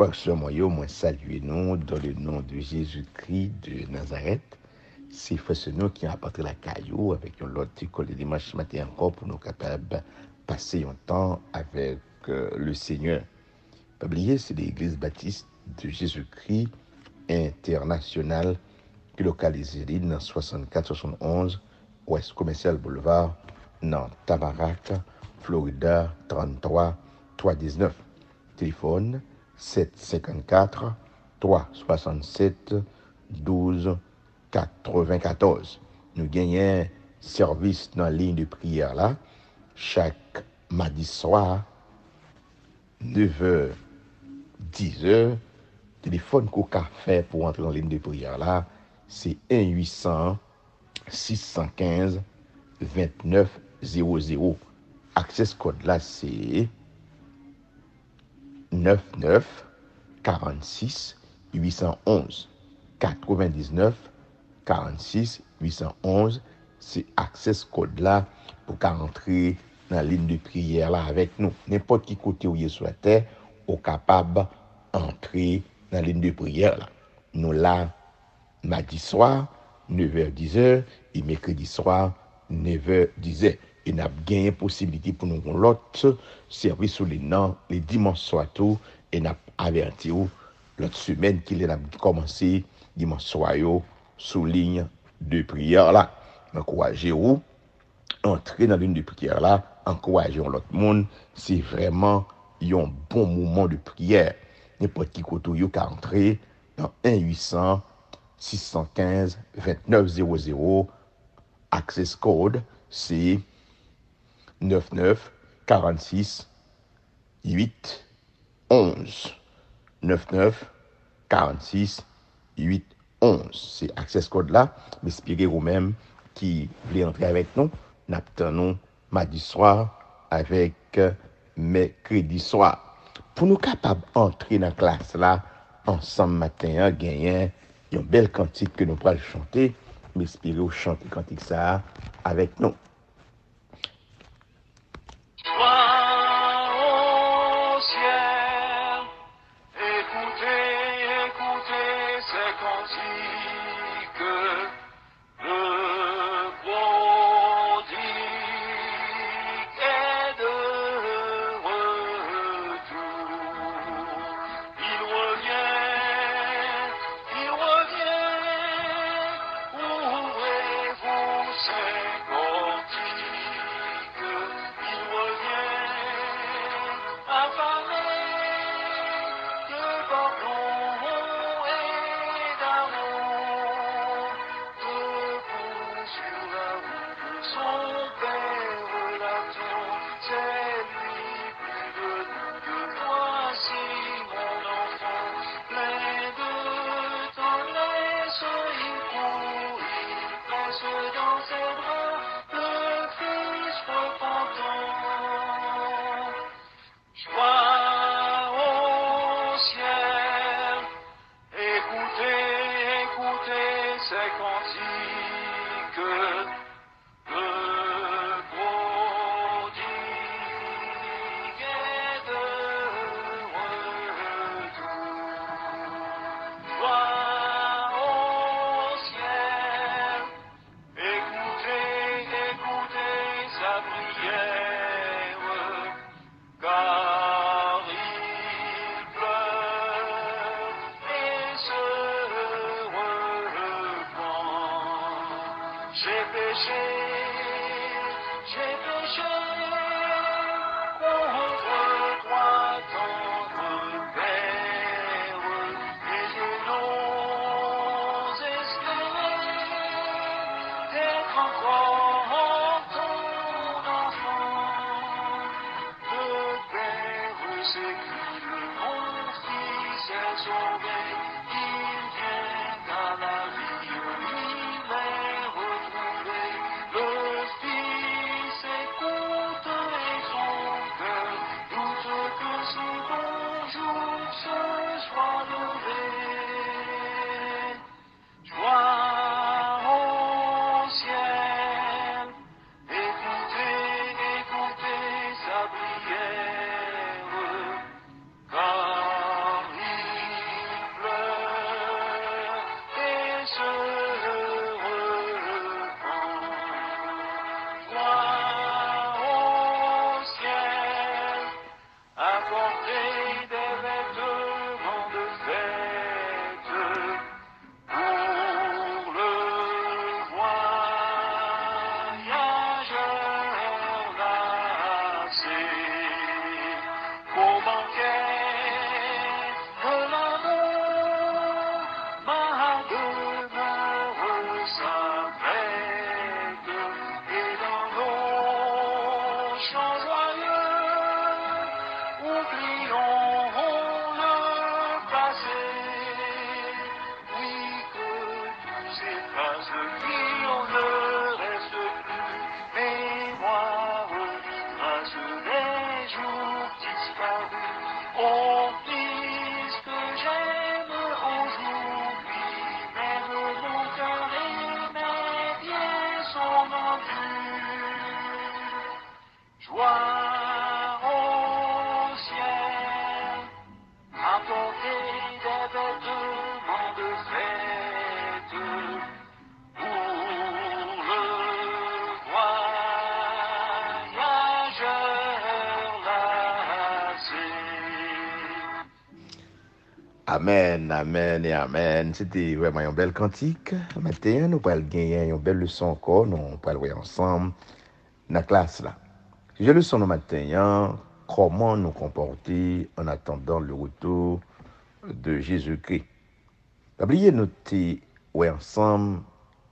Frères, sœurs, moi saluer nous dans le nom de Jésus-Christ de Nazareth. C'est frères nous qui ont apporté la caillou avec un lot de dimanche matin encore pour nous capables de passer un temps avec le Seigneur. Pas oublier, c'est l'église baptiste de Jésus-Christ internationale qui est localisée dans 64-71 Ouest Commercial Boulevard dans Tamarack, Florida 33 319. Téléphone 754 367 12 94. Nous gagnons service dans la ligne de prière là chaque mardi soir 9h 10h. Téléphone qu'on a fait pour entrer en ligne de prière là, c'est 1-800 615 2900. Access code là c'est 99 46 811 99 46 811. C'est access code là pour rentrer dans la ligne de prière là avec nous. N'importe qui côté où il est sur la terre, est capable d'entrer dans la ligne de prière là. Nous là mardi soir 9h-10h et mercredi soir 9h-10h. Et nous avons gagné possibilité pour nous l'autre service sur les noms les dimanches soir tout et nous avons averti l'autre semaine qu'il a commencé dimanche soir sous ligne de prière là. Encouragez vous entrer dans la ligne de prière là, encouragez l'autre monde, c'est vraiment un bon moment de prière. N'importe qui côté qui a entré dans 1-800 615 2900. Access code c'est 99 46 8 11. 99 46 8 11. C'est access code là. Mais espérez vous-même qui voulez entrer avec nous. Nous mardi soir avec mercredi soir. Pour nous capables d'entrer dans la classe là, ensemble matin, gagner une belle cantique que nous pourrons chanter. Mais espérez vous chanter cantique ça avec nous. Sa prière, car il Amen, amen et amen. C'était vraiment un bel cantique. Maintenant, nous allons gagner une belle leçon encore. Nous allons voir ensemble dans la classe là. J'ai leçon le matin, comment nous comporter en attendant le retour de Jésus-Christ. Oubliez noter ensemble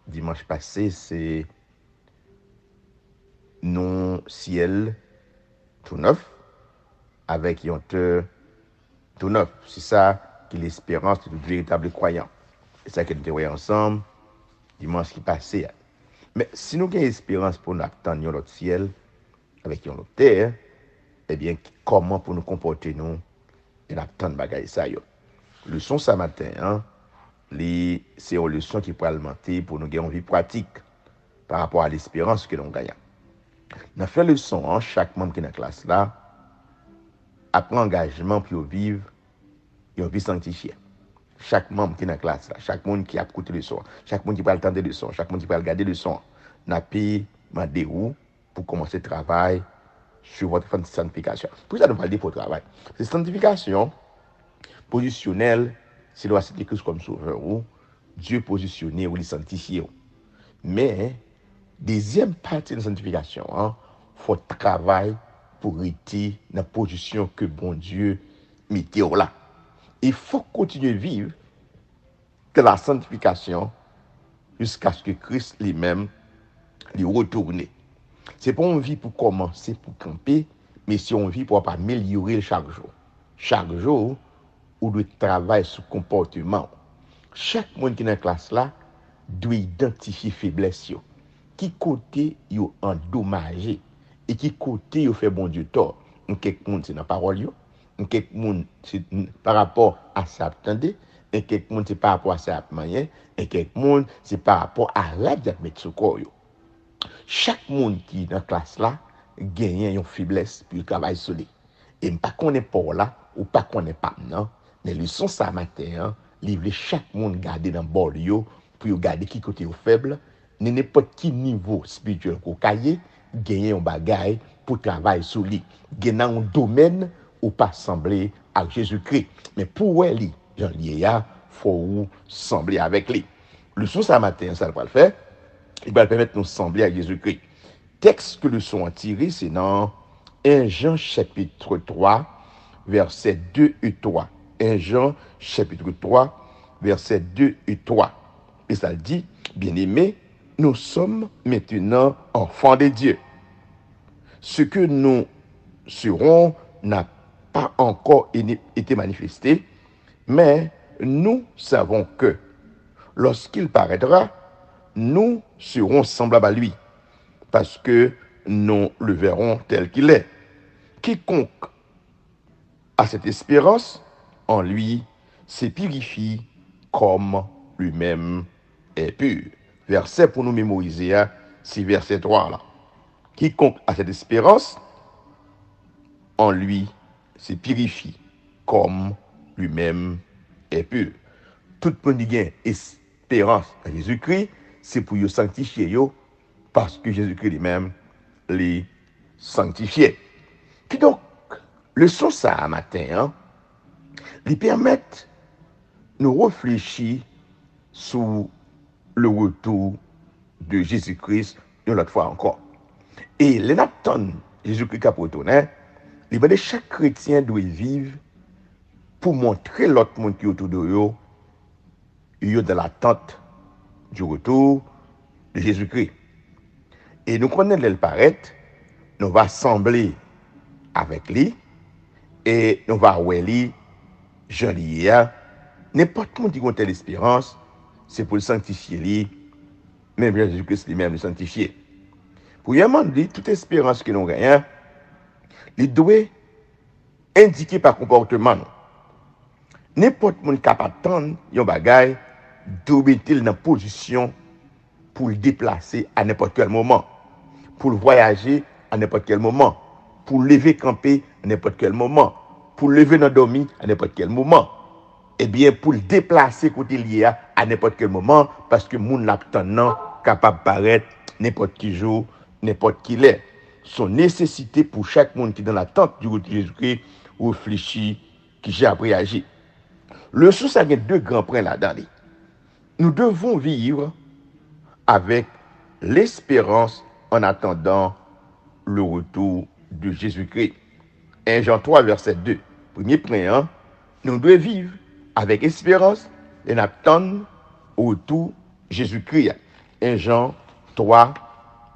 dimanche passé, c'est non ciel tout neuf avec un cœur tout neuf. C'est ça qui est l'espérance de tout véritable croyant. C'est ça que nous avons ensemble dimanche qui passé. Mais si nous avons espérance pour nous attendre notre ciel avec notre terre, eh bien, comment pour nous comporter nous et attendre bagaille ça yo. Leçon ce matin, c'est une leçon qui peut alimenter pour nous gagner une vie pratique par rapport à l'espérance que nous gagnons. Nous avons fait leçon, chaque membre qui est dans la classe là, après engagement pour vivre une vie sanctifiée. Chaque membre qui est dans la classe là, chaque monde qui a écouté le son, chaque monde qui peut attendre le son, chaque monde qui peut regarder le son, n'a pas demandé où pour commencer le travail sur votre sanctification. Pour ça, nous parlons pour le travail. C'est sanctification positionnelle, c'est le de Christ comme sauveur ou Dieu positionné ou les sanctifié. Mais, deuxième partie de la sanctification, il faut travailler pour être dans la position que bon Dieu mette là. Il faut continuer à vivre de la sanctification jusqu'à ce que Christ lui-même lui retourne. C'est pas une vie pour commencer, pour camper, mais c'est une vie pour améliorer chaque jour. Chaque jour, on doit travailler sur le comportement. Chaque monde qui est dans la classe là doit identifier faiblesse. Qui côté yo endommagé et qui côté yo fait bon Dieu tort. Quelques monde c'est dans la parole, quelques monde c'est par rapport à ça attendez, et quelques monde c'est par rapport à ça moyen, et quelques monde c'est par rapport à la mettre sur corps. Chaque monde qui est dans la classe là gagne une faiblesse pour travailler sur lui. Et pas qu'on est pas là ou pas qu'on est pas non, mais le son ça matin, livrer chaque monde garder dans bord yo pour garder qui côté au faible, n'importe qui niveau spirituel qu'on cahier, gagner un bagage pour travailler sur lui. Gagner un domaine ou pas sembler à Jésus-Christ. Mais pour lui, Jean Liéa, faut sembler avec lui. Le son ça matin, ça va le faire. Il va permettre de nous sembler à Jésus-Christ. Texte que le son a tiré, c'est dans 1 Jean chapitre 3, versets 2 et 3. 1 Jean chapitre 3, versets 2 et 3. Et ça dit, bien-aimés, nous sommes maintenant enfants de Dieu. Ce que nous serons n'a pas encore été manifesté, mais nous savons que lorsqu'il paraîtra, nous serons semblables à lui, parce que nous le verrons tel qu'il est. Quiconque a cette espérance en lui se purifie comme lui-même est pur. Verset pour nous mémoriser, c'est verset 3 là. Quiconque a cette espérance en lui se purifie comme lui-même est pur. Tout le monde qui a espérance en Jésus-Christ, c'est pour vous sanctifier parce que Jésus-Christ lui-même les sanctifié. Puis donc, le son ça matin, lui permettent nous réfléchir sur le retour de Jésus-Christ une autre fois encore. Et les natons Jésus-Christ qui a retourné, chaque chrétien doit vivre pour montrer l'autre monde qui est autour de eux, il est dans l'attente du retour de Jésus-Christ. Et nous connaissons le paraître, nous va sembler avec lui et nous va voir lui, Jean Liéa, n'importe qui qui a telle espérance, c'est pour le sanctifier lui, même Jésus-Christ lui-même le sanctifier. Pour y demander toute espérance que nous gagnons, il doit indiquer par comportement. N'importe qui est capable d'attendre un bagage, doit mettre dans position pour le déplacer à n'importe quel moment, pour le voyager à n'importe quel moment, pour lever camper à n'importe quel moment, pour lever dans dormir à n'importe quel moment. Eh bien, pour le déplacer côté lié à n'importe quel moment, parce que moun l'attendant capable de paraître n'importe qui jour, n'importe qui l'est. Son nécessité pour chaque monde qui est dans l'attente du retour de Jésus-Christ réfléchit qui j'ai appris à agir. Le sous, ça a deux grands points là-dedans. Nous devons vivre avec l'espérance en attendant le retour de Jésus-Christ. 1 Jean 3, verset 2. Premier point, hein? Nous devons vivre avec espérance et attendre le retour de Jésus-Christ. 1 Jean 3,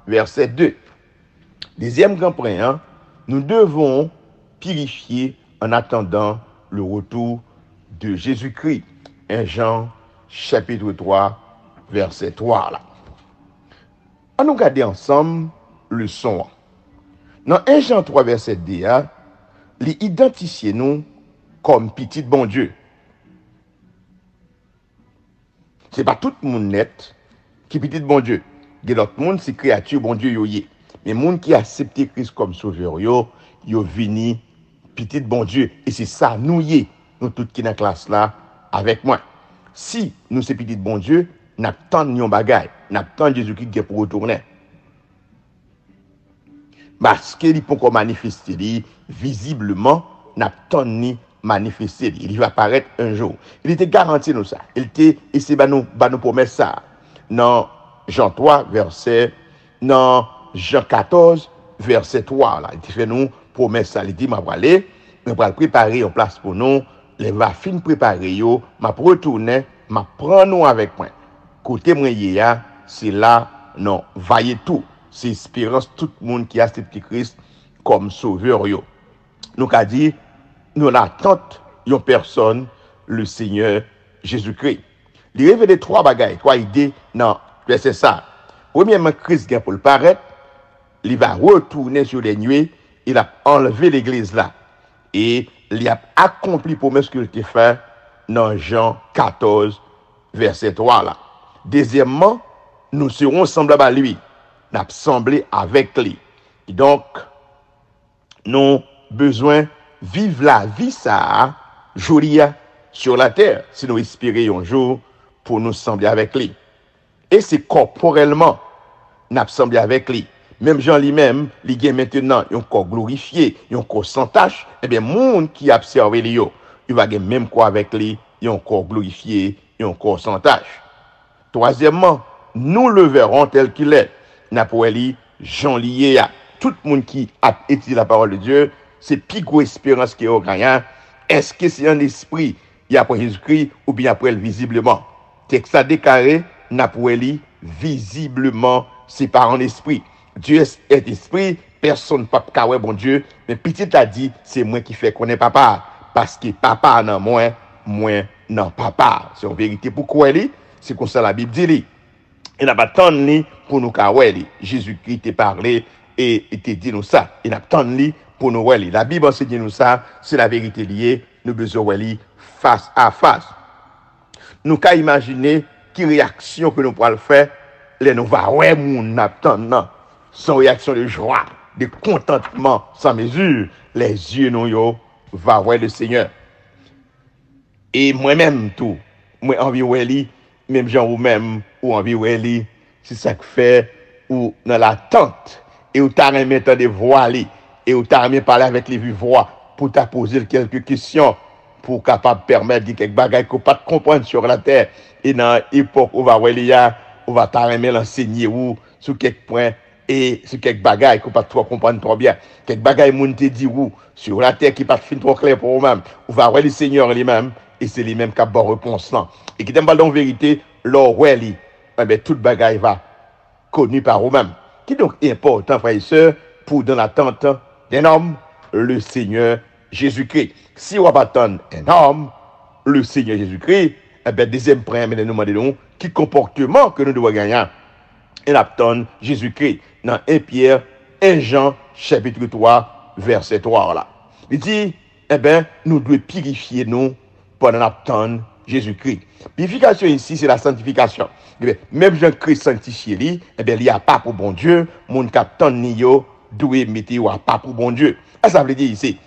verset 2. Deuxième grand point, hein? Nous devons purifier en attendant le retour de Jésus-Christ. 1 Jean chapitre 3, verset 3. Là. On nous regarde ensemble le son. Dans 1 Jean 3, verset 2, il identifie nous comme petit bon Dieu. Ce n'est pas tout le monde net qui est petit bon Dieu. Il y a d'autres monde, c'est créature bon Dieu. Mais les gens qui acceptent Christ comme sauveur, ils venu petit bon Dieu. Et c'est ça, nous tous qui dans la classe là, avec moi. Si nous sommes petit bon Dieu, nous attendons bagay, nous attendons Jésus-Christ pour retourner. Parce qu'il peut manifester visiblement, nous attendons manifester. Il va apparaître un jour. Il était garanti nous ça. Il était, et c'est nous promet ça. Dans Jean 3, dans Jean 14, verset 3, là. Il fait nous promet ça. Il dit, je vais préparer une place pour nous. Les va fin préparer yo, m'a retourner, m'a prendre nous avec moi. Côté moi c'est là non, vailler tout. C'est espérance tout le monde qui a accepté Christ comme sauveur yo. Nous a dit nous attendons une personne, le Seigneur Jésus-Christ. Il révèle trois bagailles, trois idées dans verset ça. Premièrement, Christ vient pour le paraître, il va retourner sur les nuées, il a enlevé l'église là et il a accompli pour ce qu'il a fait dans Jean 14, verset 3 là. Deuxièmement, nous serons semblables à lui. Nous avons semblé avec lui. Et donc, nous avons besoin de vivre la vie ça, jolie sur la terre, si nous espérons un jour pour nous sembler avec lui. Et c'est corporellement, nous avons semblé avec lui. Même Jean lui-même, il a maintenant un corps glorifié, un corps sans tache. Eh bien, le monde qui a observé lui, il va même quoi avec lui, un corps glorifié, un corps sans tache. Troisièmement, nous le verrons tel qu'il est. N'appelez Jean lié à tout le monde qui a étudié la parole de Dieu, c'est plus grosse espérance qui est au gagnant. Est-ce que c'est un esprit, il y a après Jésus-Christ, ou bien après le visiblement? Texte a déclaré, n'appelez visiblement, c'est par un esprit. Dieu est esprit, personne ne peut pas bon Dieu, mais petit a dit, c'est moi qui fais connaître papa, parce que papa non moi non papa. C'est en vérité pourquoi c'est comme ça la Bible dit. Il n'a pas attendu pour nous kaweli. Jésus-Christ t'a parlé et t'a dit nous ça. Il n'a pas attendu pour nous weli. La Bible enseigne nous ça, c'est la vérité liée, nous besoin weli face à face. Nous qu'à imaginer quelle réaction que nous pourrons faire, les nous va ouais moun n'attendant. Sans réaction de joie, de contentement sans mesure, les yeux nous yo va voir le Seigneur. Et moi-même tout, moi envie weli, même gens ou même ou envie weli, c'est ça que fait ou dans l'attente et ou t'as remis des voix et ou t'as remis parler avec les vives voix pour t'a poser quelques questions pour capable permettre de quelques bagages qu'on pas comprendre sur la terre et dans l'époque où va weli on va t'as remis l'enseigner ou sur quelques points. Et sur quelques bagailles qu'on pas trop comprendre trop bien. Quelques bagailles moun te dit ou sur la terre qui pas fin trop clair pour vous-même. On va voir le Seigneur lui-même et c'est lui-même qui a bon réponse là. Et qui t'aime pas dans vérité, l'or ouais ben toute bagaille va connu par vous-même. Qui donc est important frères et sœurs pour dans l'attente d'un homme, le Seigneur Jésus-Christ. Si on va attendre un homme, le Seigneur Jésus-Christ, ben deuxième point mais nous demandons quel comportement que nous devons gagner. Et attend Jésus-Christ dans 1 Pierre, 1 Jean, chapitre 3, verset 3 là. Il dit, eh bien, nous devons purifier nous pendant l'attendre Jésus-Christ. Purification ici, c'est la sanctification. Même Jean-Christ sanctifié lui, eh bien, il n'y a pas pour bon Dieu, mon captain Nio doit mettre à pas pour bon Dieu. Ça veut dire ici,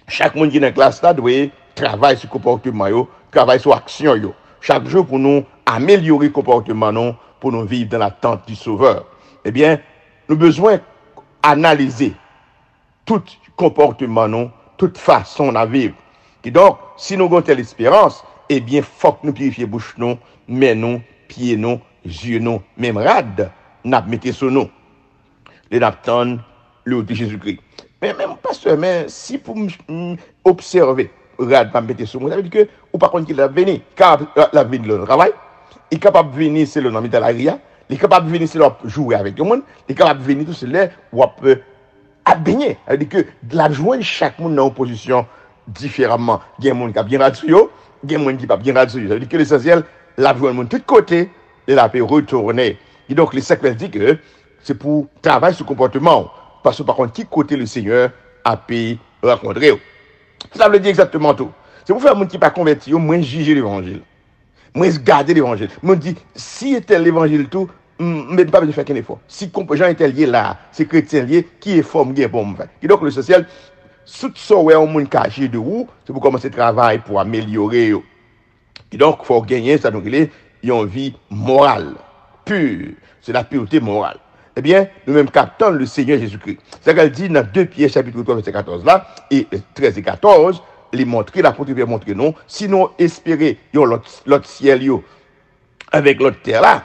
chaque monde qui est dans la classe là doit travailler sur le comportement, travailler sur l'action. Chaque jour pour nous améliorer le comportement, nous, pour nous vivre dans l'attente du Sauveur. Eh bien, nous avons besoin d'analyser tout comportement, toute façon de vivre. Et donc, si nous avons telle espérance, eh bien, faut que nous purifions bouche nous, mains nous, pieds nous, yeux nous, même rad, n'a mettez sur nous. Les n'attendent le de Jésus-Christ. Mais même pasteur, mais si pour observer, rad pas mettre sur nous, ça veut dire que ou par contre qu'il a venu, car la vie de le travail, il est capable de venir c'est le nom de la ria, il est capable de venir c'est leur jouer avec le monde, il est capable de venir tout cela ou à baigner. C'est-à-dire que la joindre chaque monde dans une position différemment. Il y a des gens qui ont bien radio, il y a des gens qui n'ont pas bien radio. C'est-à-dire que l'essentiel, la joindre de tous côtés, et la peut retourner. Et donc, les secrets disent que c'est pour travailler sur le comportement. Parce que par contre, qui côté le Seigneur a pu rencontrer. Ça veut dire exactement tout. C'est pour faire un monde qui n'est pas converti, moins juger l'évangile. Moins garder l'évangile. Moi, je dis, si était l'évangile tout, mais pas besoin de faire qu'un effort. Si Jean était lié là, c'est chrétien lié, qui est forme, qui est bon. Et donc, le social, tout ça, ouais, on monde caché de où, c'est pour commencer le travail, pour améliorer. Et donc, il faut gagner, ça, donc, il est une vie morale, pure. C'est la pureté morale. Eh bien, nous-mêmes captons le Seigneur Jésus-Christ. C'est ce qu'elle dit dans 2 Pierre, chapitre 3, verset 14 là, et 13 et 14, les montrer, l'apôtre veut montrer non, sinon espérer, l'autre ciel, avec l'autre terre là,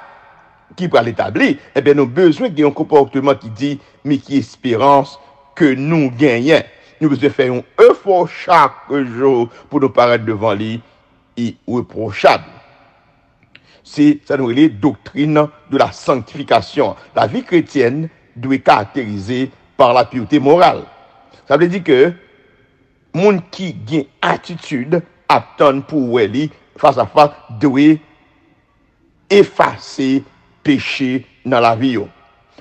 qui peut l'établir, eh bien, nous avons besoin d'un comportement qui dit, mais qui espérance que nous gagnons. Nous devons faire un effort chaque jour pour nous paraître devant lui irréprochable. C'est ça nous les doctrines de la sanctification. La vie chrétienne doit être caractérisée par la pureté morale. Ça veut dire que monde qui a attitude attend pour lui face à face doit effacer péché dans la vie.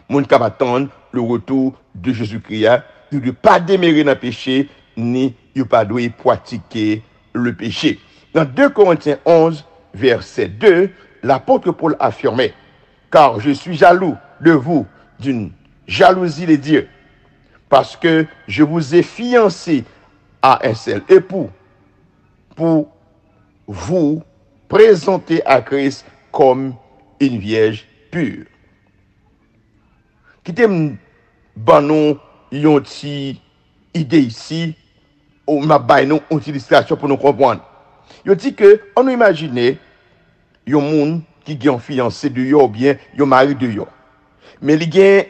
Monde qui attend le retour de Jésus-Christ, il ne doit pas demeurer dans le péché ni il ne doit pas pratiquer le péché. Dans 2 Corinthiens 11 verset 2, l'apôtre Paul affirmait, car je suis jaloux de vous d'une jalousie de Dieu, parce que je vous ai fiancé à un seul époux pour vous présenter à Christ comme une vierge pure. Qui t'aime banon yon ti idée ici, ou m'a bay nou une illustration pour nous comprendre. Yo dit que on nous imaginer yon moun qui gen fiancé de yo ou bien yon mari de yo. Mais il y a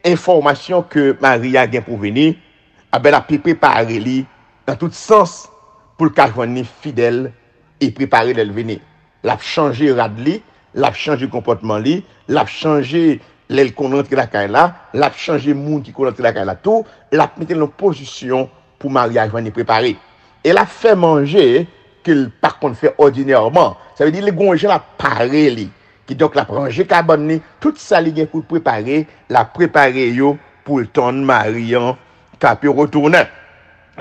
information que Maria gen pour venir, a ben la préparer li dans tout sens pour le joindre fidèle et préparer le venir. L'a changer radli, l'a changer comportement li, l'a changer l'aile qu'on rentre la caille là, l'a changer moun qui rentre la caille là tout, l'a mettre en position pour mariage venir préparer. Et l'a fait manger qu'il par contre fait ordinairement. Ça veut dire les gongens la paré li qui donc la ranger cabane tout ça li gen pour préparer, la préparer yo pour le temps mariant capé retourner.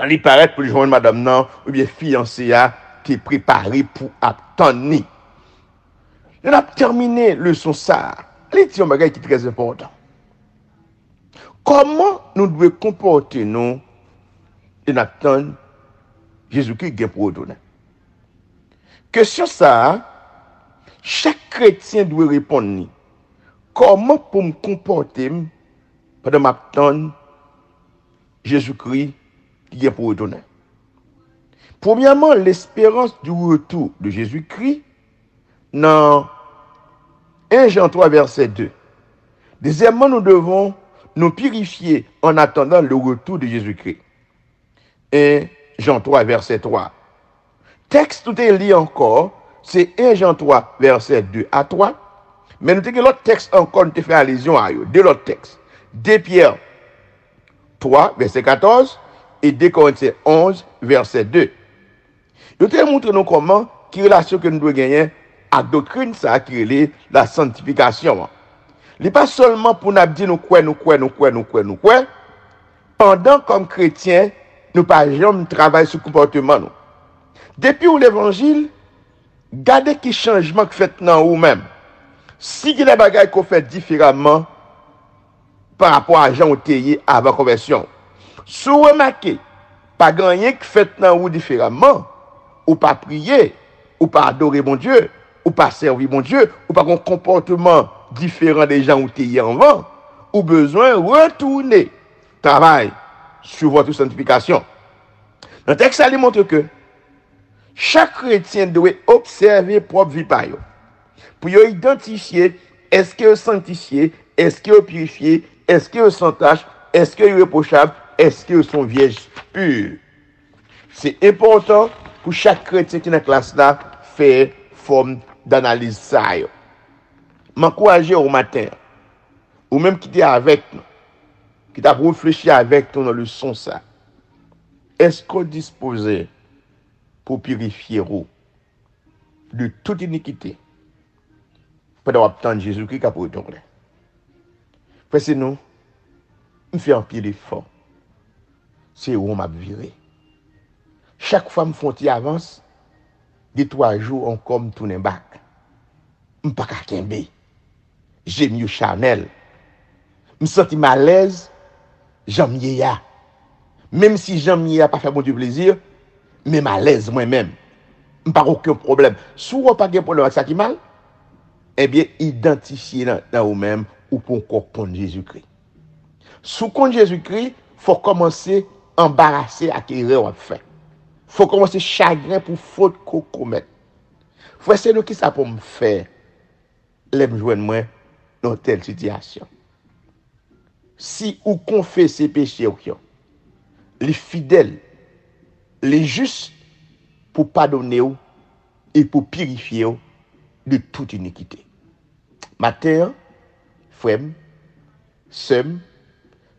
Il paraît pour joindre madame nan ou bien fiancé a qui préparé pour attendre. On a terminé le son ça. Les dit un bagage qui est très important. Comment nous devons comporter nous et attendre Jésus-Christ qui pour retourner? Question ça, chaque chrétien doit répondre. Comment pour me comporter pendant m'attendre Jésus-Christ qui est pour retourner? Premièrement, l'espérance du retour de Jésus-Christ dans 1 Jean 3, verset 2. Deuxièmement, nous devons nous purifier en attendant le retour de Jésus-Christ. 1 Jean 3, verset 3. Texte tout est lié encore, c'est 1 Jean 3, verset 2 à 3. Mais nous avons l'autre texte encore, nous fait allusion à eux, de l'autre texte. 2 Pierre 3, verset 14 et 2 Corinthiens 11, verset 2. Nous te montré nous comment, qui relation que nous devons gagner à doctrine ça qui est la sanctification. Ce n'est pas seulement pour nous dire nous quoi. Pendant comme chrétiens, nous pas jamais travailler sur le comportement nous. Depuis l'évangile, gardez qui changement que fait dans vous-même. Si il y a des bagages qu'on fait différemment par rapport à Jean Oteyé avant conversion. Si vous remarquez, pas gagner qui fait dans vous différemment, ou pas prier, ou pas adorer mon Dieu, ou pas servir mon Dieu, ou pas un comportement différent des gens Oteyé avant, ou besoin de retourner travail sur votre sanctification. Le texte, ça montre que Chaque chrétien doit observer propre vie par yo. Pour yo identifier est-ce que est sanctifié, est-ce que est purifié, est-ce que est sans tache, est-ce que est irréprochable, est-ce que sont vierges pures. C'est important pour chaque chrétien qui est dans la classe là faire forme d'analyse ça yo. M'encourager au matin ou même qui est avec nous, qui t'a réfléchi avec nous dans le son ça. Est-ce qu'on disposé pour purifier vous de toute iniquité pour obtenir Jésus-Christ qui a pour retourner. Parce que nous, nous faisons un pied d'effort. C'est où on m'a viré. Chaque fois que je fais avance, des 3 jours, on comme tourner back. Je ne suis pas kembe. J'ai mieux charnel. Je me sens mal à l'aise, j'aime ya. Même si j'aime ya pas faire mon plaisir, mais à l'aise moi-même. Je n'ai pas aucun problème. Si vous n'avez pas de problème avec ça qui mal, eh bien, identifiez dans vous-même ou pour comprendre Jésus-Christ. Sous compte Jésus-Christ, il faut commencer à embarrasser à erreur fait. Il faut commencer chagrin pour faute qu'on commet. Frère, c'est nous qui ça pour me faire les joindre moi dans telle situation. Si vous confessez péché, les fidèles, les justes, pour pardonner et pour purifier de toute iniquité. Matin, frère, sœur,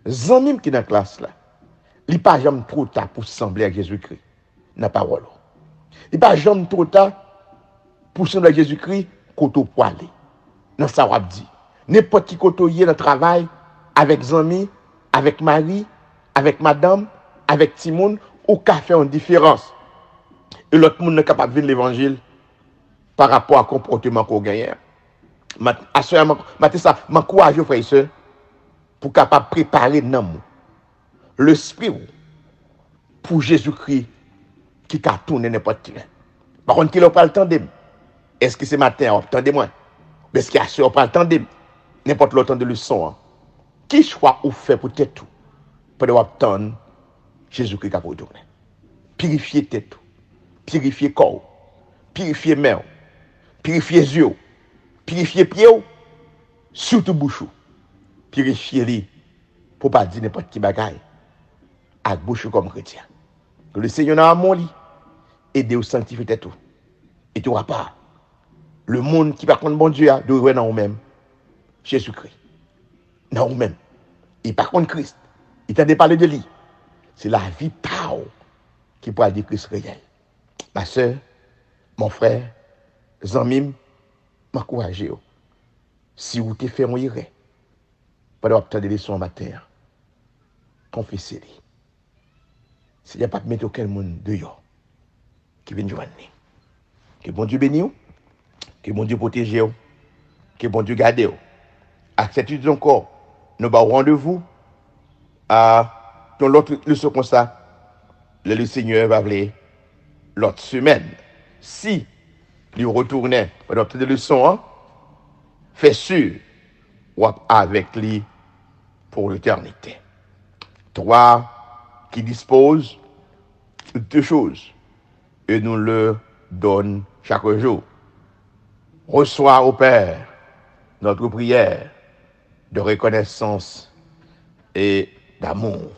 zanmim qui dans la classe là, il n'est pas jamais trop tard pour sembler à Jésus-Christ dans la parole. Il n'est pas jamais trop tard pour sembler à Jésus-Christ quand on peut aller. Dans ça, on dit. N'importe qui côté dans le travail, avec zanmi, avec mari, avec madame, avec Timoun, ou qu'a fait une différence. Et l'autre monde n'est capable de vivre l'évangile par rapport à comportement qu'on gagne. À ce moment, ça m'encourage, frères et sœurs, pour capable préparer l'esprit pour Jésus-Christ qui a tourné n'importe qui. Par contre, qui n'a pas le temps de. Est-ce que c'est matin, on attendez moi? Est-ce qu'il y a ce pas le temps de n'importe le temps de leçon? Qui choix ou fait pour tête tout pour attendre Jésus-Christ qui a retourné? Purifier tête tout, purifier corps, purifier main, purifier yeux, purifier pieds, surtout bouche. Purifier les pour pas dire n'importe qui bagaille avec bouche comme chrétien. Que le Seigneur a mon lit aider au sanctifier tout. Et tu n'auras pas le monde qui va contre bon Dieu de revenir dans nous-mêmes. Jésus-Christ. Dans nous-mêmes. Et par contre Christ, il t'a parlé de lui. C'est la vie pao qui pourra dire Christ réel. Ma soeur, mon frère, Zanmim, m'encourager. Si vous te fait un iré, pour obtenir des leçons en matière, confessez-les. S'il n'y a pas de mettre aucun monde dehors qui vient joindre. Que bon Dieu bénisse, que bon Dieu protège, que bon Dieu garde. Acceptez encore, nous avons rendez-vous dans l'autre leçon comme ça. Le Seigneur va appeler l'autre semaine. Si il retournait pour obtenir des leçons, fais sûr, ou avec lui pour l'éternité. Toi qui dispose de deux choses et nous le donne chaque jour. Reçois au Père notre prière de reconnaissance et d'amour.